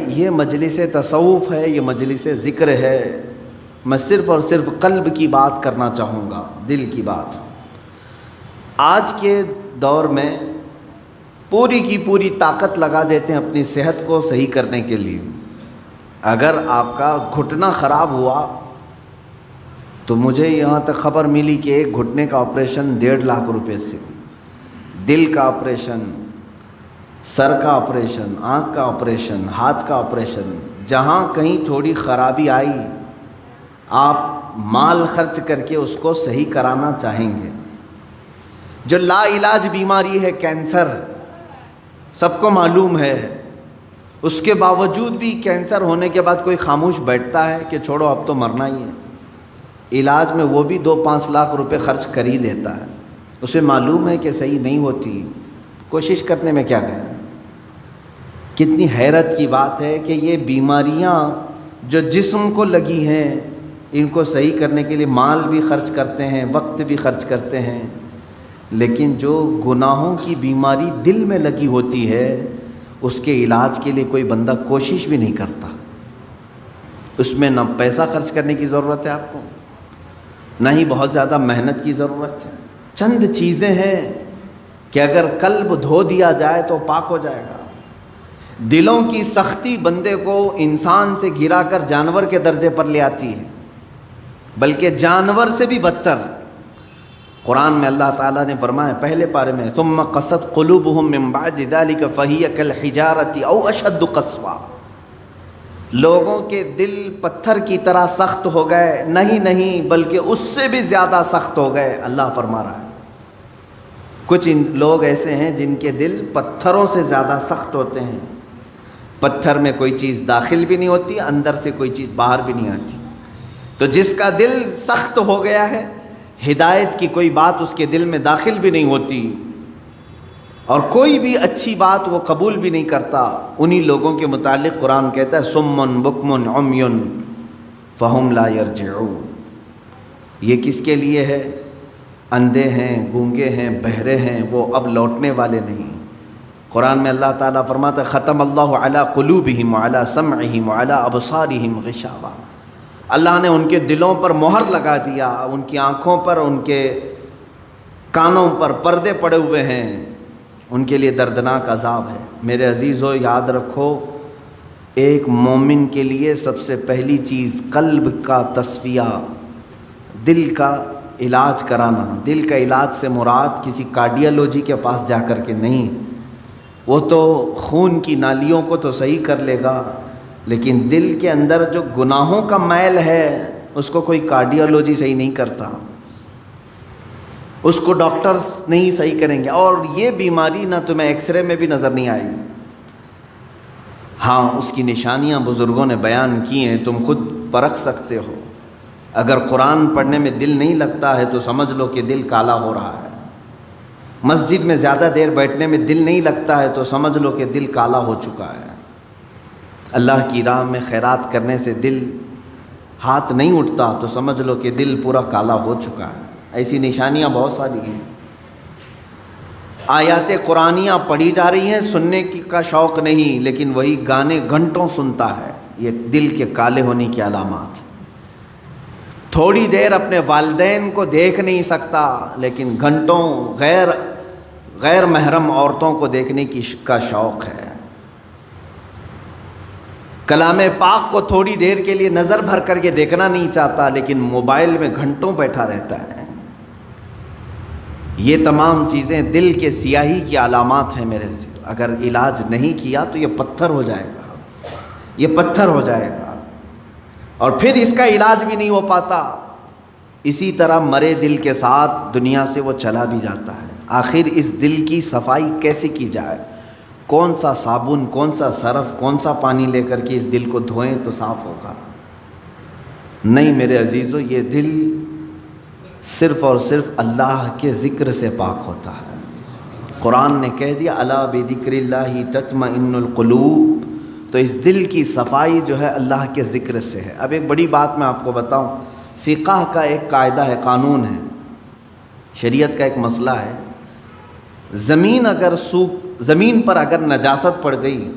یہ مجلس تصوف ہے، یہ مجلس ذکر ہے، میں صرف اور صرف قلب کی بات کرنا چاہوں گا، دل کی بات۔ آج کے دور میں پوری کی پوری طاقت لگا دیتے ہیں اپنی صحت کو صحیح کرنے کے لیے۔ اگر آپ کا گھٹنا خراب ہوا تو مجھے یہاں تک خبر ملی کہ ایک گھٹنے کا آپریشن 1.5 لاکھ روپے سے، دل کا آپریشن، سر کا آپریشن، آنکھ کا آپریشن، ہاتھ کا آپریشن، جہاں کہیں تھوڑی خرابی آئی آپ مال خرچ کر کے اس کو صحیح کرانا چاہیں گے۔ جو لا علاج بیماری ہے کینسر، سب کو معلوم ہے، اس کے باوجود بھی کینسر ہونے کے بعد کوئی خاموش بیٹھتا ہے کہ چھوڑو اب تو مرنا ہی ہے؟ علاج میں وہ بھی 2-5 لاکھ روپے خرچ کر ہی دیتا ہے، اسے معلوم ہے کہ صحیح نہیں ہوتی، کوشش کرنے میں کیا گئے۔ کتنی حیرت کی بات ہے کہ یہ بیماریاں جو جسم کو لگی ہیں، ان کو صحیح کرنے کے لیے مال بھی خرچ کرتے ہیں، وقت بھی خرچ کرتے ہیں، لیکن جو گناہوں کی بیماری دل میں لگی ہوتی ہے اس کے علاج کے لیے کوئی بندہ کوشش بھی نہیں کرتا۔ اس میں نہ پیسہ خرچ کرنے کی ضرورت ہے آپ کو، نہ ہی بہت زیادہ محنت کی ضرورت ہے۔ چند چیزیں ہیں کہ اگر قلب دھو دیا جائے تو پاک ہو جائے گا۔ دلوں کی سختی بندے کو انسان سے گرا کر جانور کے درجے پر لے آتی ہے، بلکہ جانور سے بھی بدتر۔ قرآن میں اللہ تعالیٰ نے فرمایا پہلے پارے میں، ثم قست قلوبہم من بعد ذلک فہی کالحجارۃ او اشد قسوا، لوگوں کے دل پتھر کی طرح سخت ہو گئے، نہیں بلکہ اس سے بھی زیادہ سخت ہو گئے، اللہ فرما رہا ہے۔ کچھ لوگ ایسے ہیں جن کے دل پتھروں سے زیادہ سخت ہوتے ہیں، پتھر میں کوئی چیز داخل بھی نہیں ہوتی، اندر سے کوئی چیز باہر بھی نہیں آتی۔ تو جس کا دل سخت ہو گیا ہے، ہدایت کی کوئی بات اس کے دل میں داخل بھی نہیں ہوتی، اور کوئی بھی اچھی بات وہ قبول بھی نہیں کرتا، انہی لوگوں کے متعلق قرآن کہتا ہے صم بکم عمی فہم لا یرجعون۔ یہ کس کے لیے ہے؟ اندھے ہیں، گونگے ہیں، بہرے ہیں، وہ اب لوٹنے والے نہیں۔ قرآن میں اللہ تعالیٰ فرماتا ہے ختم اللہ علی قلوبہم وعلی سمعہم وعلی ابصارہم غشاوہ، اللہ نے ان کے دلوں پر مہر لگا دیا، ان کی آنکھوں پر، ان کے کانوں پر پردے پڑے ہوئے ہیں، ان کے لیے دردناک عذاب ہے۔ میرے عزیزو یاد رکھو، ایک مومن کے لیے سب سے پہلی چیز قلب کا تصفیہ، دل کا علاج کرانا۔ دل کا علاج سے مراد کسی کارڈیالوجی کے پاس جا کر کے نہیں، وہ تو خون کی نالیوں کو تو صحیح کر لے گا، لیکن دل کے اندر جو گناہوں کا میل ہے اس کو کوئی کارڈیالوجی صحیح نہیں کرتا، اس کو ڈاکٹرز نہیں صحیح کریں گے۔ اور یہ بیماری نہ تمہیں ایکس رے میں بھی نظر نہیں آئے گی، ہاں اس کی نشانیاں بزرگوں نے بیان کی ہیں، تم خود پرکھ سکتے ہو۔ اگر قرآن پڑھنے میں دل نہیں لگتا ہے تو سمجھ لو کہ دل کالا ہو رہا ہے، مسجد میں زیادہ دیر بیٹھنے میں دل نہیں لگتا ہے تو سمجھ لو کہ دل کالا ہو چکا ہے، اللہ کی راہ میں خیرات کرنے سے دل ہاتھ نہیں اٹھتا تو سمجھ لو کہ دل پورا کالا ہو چکا ہے۔ ایسی نشانیاں بہت ساری ہیں۔ آیات قرآنیاں پڑھی جا رہی ہیں، سننے کا شوق نہیں، لیکن وہی گانے گھنٹوں سنتا ہے، یہ دل کے کالے ہونے کی علامات۔ تھوڑی دیر اپنے والدین کو دیکھ نہیں سکتا، لیکن گھنٹوں غیر محرم عورتوں کو دیکھنے کا شوق ہے۔ کلام پاک کو تھوڑی دیر کے لیے نظر بھر کر کے دیکھنا نہیں چاہتا، لیکن موبائل میں گھنٹوں بیٹھا رہتا ہے۔ یہ تمام چیزیں دل کے سیاہی کی علامات ہیں میرے عزیز۔ اگر علاج نہیں کیا تو یہ پتھر ہو جائے گا، یہ پتھر ہو جائے گا، اور پھر اس کا علاج بھی نہیں ہو پاتا۔ اسی طرح مرے دل کے ساتھ دنیا سے وہ چلا بھی جاتا ہے۔ آخر اس دل کی صفائی کیسے کی جائے؟ کون سا صابن، کون سا سرف، کون سا پانی لے کر کے اس دل کو دھوئیں تو صاف ہوگا؟ نہیں میرے عزیزو، یہ دل صرف اور صرف اللہ کے ذکر سے پاک ہوتا ہے۔ قرآن نے کہہ دیا الا بذکر اللہ تطمئن القلوب، تو اس دل کی صفائی جو ہے اللہ کے ذکر سے ہے۔ اب ایک بڑی بات میں آپ کو بتاؤں، فقہ کا ایک قاعدہ ہے، قانون ہے، شریعت کا ایک مسئلہ ہے، زمین پر اگر نجاست پڑ گئی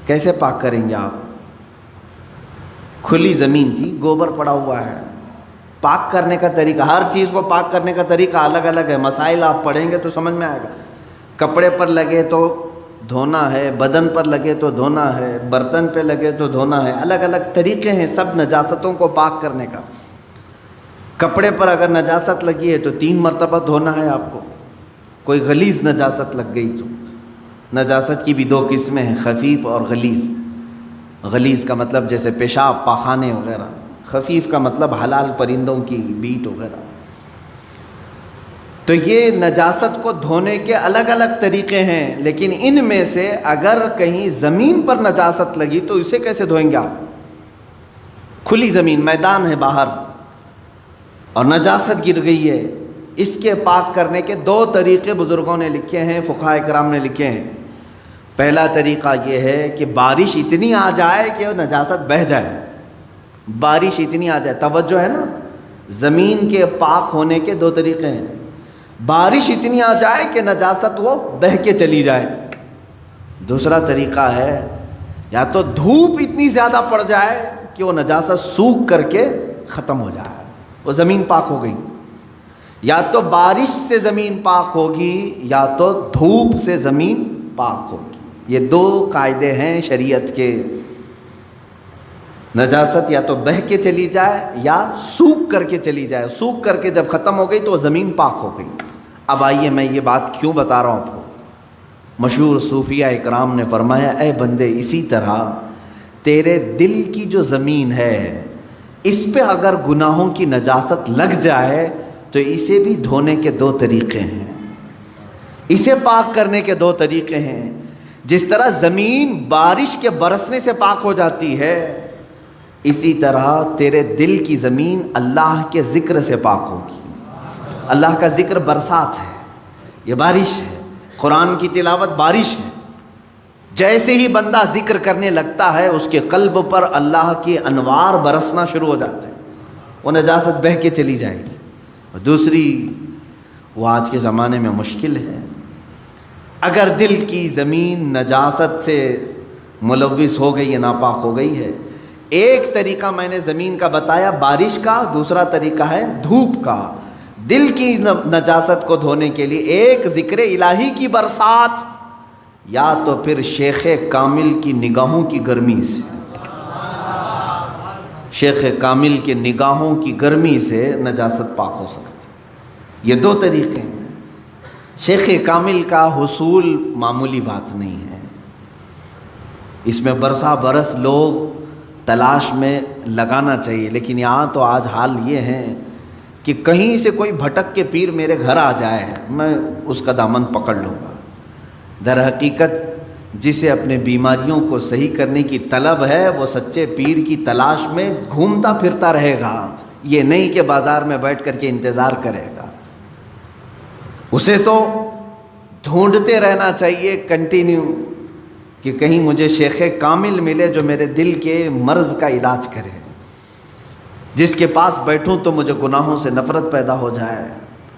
کیسے پاک کریں گے آپ؟ کھلی زمین تھی، گوبر پڑا ہوا ہے. پاک کرنے کا طریقہ، ہر چیز کو پاک کرنے کا طریقہ الگ الگ ہے. مسائل آپ پڑھیں گے تو سمجھ میں آئے گا. کپڑے پر لگے تو دھونا ہے، بدن پر لگے تو دھونا ہے، برتن پہ لگے تو دھونا ہے. الگ الگ طریقے ہیں سب نجاستوں کو پاک کرنے کا. کپڑے پر اگر نجاست لگی ہے تو 3 مرتبہ دھونا ہے آپ کو. کوئی غلیظ نجاست لگ گئی تو، نجاست کی بھی 2 قسمیں ہیں، خفیف اور غلیظ. غلیظ کا مطلب جیسے پیشاب، پاخانے وغیرہ. خفیف کا مطلب حلال پرندوں کی بیٹ وغیرہ. تو یہ نجاست کو دھونے کے الگ الگ طریقے ہیں، لیکن ان میں سے اگر کہیں زمین پر نجاست لگی تو اسے کیسے دھوئیں گے آپ؟ کھلی زمین، میدان ہے باہر اور نجاست گر گئی ہے. اس کے پاک کرنے کے 2 طریقے بزرگوں نے لکھے ہیں، فقہاء کرام نے لکھے ہیں. پہلا طریقہ یہ ہے کہ بارش اتنی آ جائے کہ نجاست بہہ جائے. بارش اتنی آ جائے، توجہ ہے نا، زمین کے پاک ہونے کے 2 طریقے ہیں. بارش اتنی آ جائے کہ نجاست وہ بہہ کے چلی جائے. دوسرا طریقہ ہے یا تو دھوپ اتنی زیادہ پڑ جائے کہ وہ نجاست سوکھ کر کے ختم ہو جائے، وہ زمین پاک ہو گئی. یا تو بارش سے زمین پاک ہوگی یا تو دھوپ سے زمین پاک ہوگی. یہ 2 قاعدے ہیں شریعت کے. نجاست یا تو بہہ کے چلی جائے یا سوکھ کر کے چلی جائے. سوکھ کر کے جب ختم ہو گئی تو وہ زمین پاک ہو گئی. اب آئیے میں یہ بات کیوں بتا رہا ہوں آپ کو. مشہور صوفیہ اکرام نے فرمایا، اے بندے، اسی طرح تیرے دل کی جو زمین ہے اس پہ اگر گناہوں کی نجاست لگ جائے تو اسے بھی دھونے کے 2 طریقے ہیں، اسے پاک کرنے کے 2 طریقے ہیں. جس طرح زمین بارش کے برسنے سے پاک ہو جاتی ہے، اسی طرح تیرے دل کی زمین اللہ کے ذکر سے پاک ہوگی. اللہ کا ذکر برسات ہے، یہ بارش ہے. قرآن کی تلاوت بارش ہے. جیسے ہی بندہ ذکر کرنے لگتا ہے اس کے قلب پر اللہ کے انوار برسنا شروع ہو جاتے ہیں، وہ نجاست بہہ کے چلی جائے گی. اور دوسری، وہ آج کے زمانے میں مشکل ہے. اگر دل کی زمین نجاست سے ملوث ہو گئی ہے، ناپاک ہو گئی ہے، ایک طریقہ میں نے زمین کا بتایا بارش کا، دوسرا طریقہ ہے دھوپ کا. دل کی نجاست کو دھونے کے لیے ایک ذکر الہی کی برسات، یا تو پھر شیخ کامل کی نگاہوں کی گرمی سے. شیخ کامل کے نگاہوں کی گرمی سے نجاست پاک ہو سکتی. یہ 2 طریقے ہیں. شیخ کامل کا حصول معمولی بات نہیں ہے، اس میں برسا برس لوگ تلاش میں لگانا چاہیے. لیکن یہاں تو آج حال یہ ہے کہ کہیں سے کوئی بھٹک کے پیر میرے گھر آ جائے میں اس کا دامن پکڑ لوں گا. در حقیقت جسے اپنے بیماریوں کو صحیح کرنے کی طلب ہے وہ سچے پیر کی تلاش میں گھومتا پھرتا رہے گا. یہ نہیں کہ بازار میں بیٹھ کر کے انتظار کرے گا. اسے تو ڈھونڈتے رہنا چاہیے کنٹینیو کہ کہیں مجھے شیخ کامل ملے جو میرے دل کے مرض کا علاج کرے، جس کے پاس بیٹھوں تو مجھے گناہوں سے نفرت پیدا ہو جائے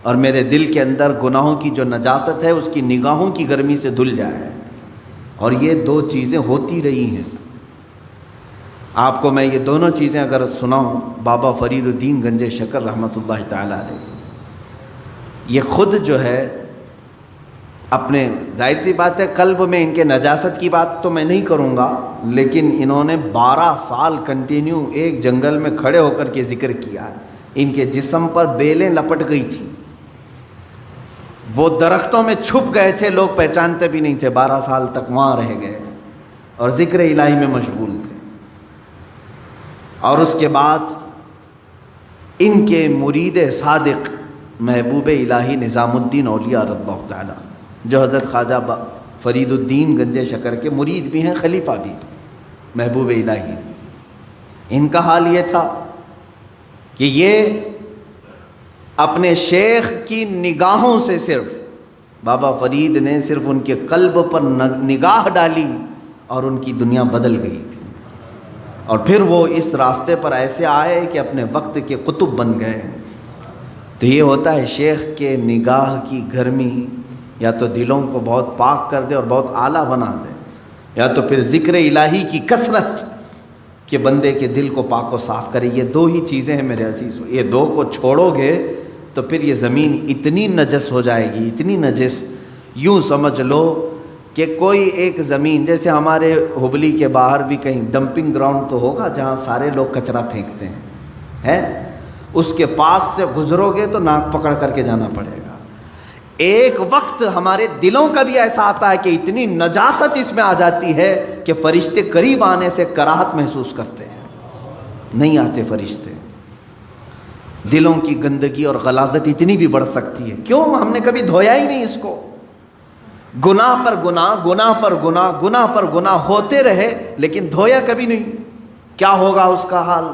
اور میرے دل کے اندر گناہوں کی جو نجاست ہے اس کی نگاہوں کی گرمی سے دھل جائے. اور یہ 2 چیزیں ہوتی رہی ہیں. آپ کو میں یہ دونوں چیزیں اگر سناؤں، بابا فرید الدین گنج شکر رحمۃ اللہ تعالی علیہ، یہ خود جو ہے اپنے، ظاہر سی بات ہے قلب میں ان کے نجاست کی بات تو میں نہیں کروں گا، لیکن انہوں نے 12 سال کنٹینیو ایک جنگل میں کھڑے ہو کر کے ذکر کیا. ان کے جسم پر بیلیں لپٹ گئی تھیں، وہ درختوں میں چھپ گئے تھے، لوگ پہچانتے بھی نہیں تھے. 12 سال تک وہاں رہ گئے اور ذکر الہی میں مشغول تھے. اور اس کے بعد ان کے مرید صادق محبوب الہی نظام الدین اولیاء رضی اللہ تعالی، جو حضرت خواجہ فرید الدین گنج شکر کے مرید بھی ہیں، خلیفہ بھی، محبوب الہی، ان کا حال یہ تھا کہ یہ اپنے شیخ کی نگاہوں سے، صرف بابا فرید نے صرف ان کے قلب پر نگاہ ڈالی اور ان کی دنیا بدل گئی تھی. اور پھر وہ اس راستے پر ایسے آئے کہ اپنے وقت کے قطب بن گئے. تو یہ ہوتا ہے شیخ کے نگاہ کی گرمی یا تو دلوں کو بہت پاک کر دے اور بہت اعلیٰ بنا دے، یا تو پھر ذکر الہی کی کثرت کہ بندے کے دل کو پاک و صاف کرے. یہ دو ہی چیزیں ہیں میرے عزیزو. یہ دو کو چھوڑو گے تو پھر یہ زمین اتنی نجس ہو جائے گی, اتنی نجس, یوں سمجھ لو کہ کوئی ایک زمین, جیسے ہمارے ہبلی کے باہر بھی کہیں ڈمپنگ گراؤنڈ تو ہوگا جہاں سارے لوگ کچرا پھینکتے ہیں, اس کے پاس سے گزرو گے تو ناک پکڑ کر کے جانا پڑے گا. ایک وقت ہمارے دلوں کا بھی ایسا آتا ہے کہ اتنی نجاست اس میں آ جاتی ہے کہ فرشتے قریب آنے سے کراہت محسوس کرتے ہیں, نہیں آتے فرشتے. دلوں کی گندگی اور غلاظت اتنی بھی بڑھ سکتی ہے. کیوں؟ ہم نے کبھی دھویا ہی نہیں اس کو. گناہ پر گناہ, گناہ پر گناہ, گناہ پر گناہ ہوتے رہے لیکن دھویا کبھی نہیں. کیا ہوگا اس کا حال؟